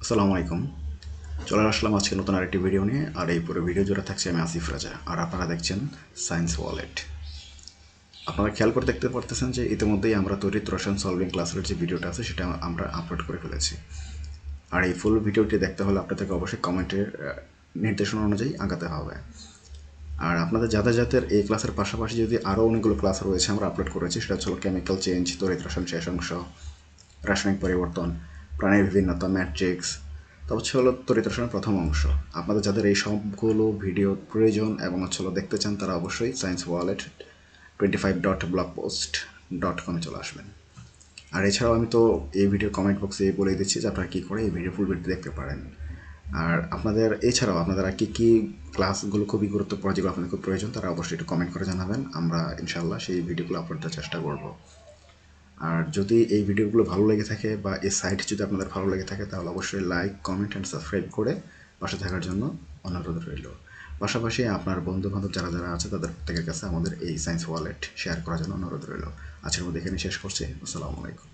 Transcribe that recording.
আসসালামু আলাইকুম। চলে আসলাম আজকে নতুন আরেকটি ভিডিও নিয়ে। আর এই পুরো ভিডিও জুড়ে থাকছে আমি আসিফ রাজা, আর আপনারা দেখছেন সায়েন্স ওয়ালেট। আপনারা খেয়াল করে দেখতে পারতেছেন যে ইতিমধ্যেই আমরা তড়িৎ রসায়ন সলভিং ক্লাসের যে ভিডিওটা আছে সেটা আমরা আপলোড করে ফেলেছি। আর এই ফুল ভিডিওটি দেখতে হলে আপনাদেরকে অবশ্যই কমেন্টের নির্দেশনা অনুযায়ী আগাতে হবে। আর আপনাদের যাদের যাদের এই ক্লাসের পাশাপাশি যদি আরও অনেকগুলো ক্লাস রয়েছে আমরা আপলোড করেছি, সেটা হচ্ছে কেমিক্যাল চেঞ্জ, তড়িৎ রসায়ন শেষ অংশ, রাসায়নিক পরিবর্তন, প্রাণীর বিভিন্নতা, ম্যাট্রিক্স, তবে হলো তড়িৎ রসায়নের প্রথম অংশ। আপনাদের যাদের এই সবগুলো ভিডিও প্রয়োজন এবং দেখতে চান তারা অবশ্যই সায়েন্স ওয়ালেট 25.blogpost.com-এ চলে আসবেন। আর এছাড়াও আমি তো এই ভিডিও কমেন্ট বক্সে বলে দিচ্ছি যে আপনারা কী করে এই ভিডিও ফুল ভিডিও দেখতে পারেন। আর আপনাদের এছাড়াও আপনাদের আর কী ক্লাসগুলো খুবই গুরুত্বপূর্ণ, যেগুলো আপনাদের খুব প্রয়োজন, তারা অবশ্যই একটু কমেন্ট করে জানাবেন। আমরা ইনশাল্লাহ সেই ভিডিওগুলো আপলোড দেওয়ার চেষ্টা করব। আর যদি এই ভিডিওগুলো ভালো লেগে থাকে বা এই সাইট যদি আপনাদের ভালো লেগে থাকে তাহলে অবশ্যই লাইক, কমেন্ট অ্যান্ড সাবস্ক্রাইব করে পাশে থাকার জন্য অনুরোধ রইল। পাশাপাশি আপনার বন্ধু বান্ধব যারা যারা আছে তাদের প্রত্যেকের কাছে আমাদের এই সায়েন্স ওয়ালেট শেয়ার করার জন্য অনুরোধ রইল। আজকের মধ্যে এখানে শেষ করছি। আসসালামু আলাইকুম।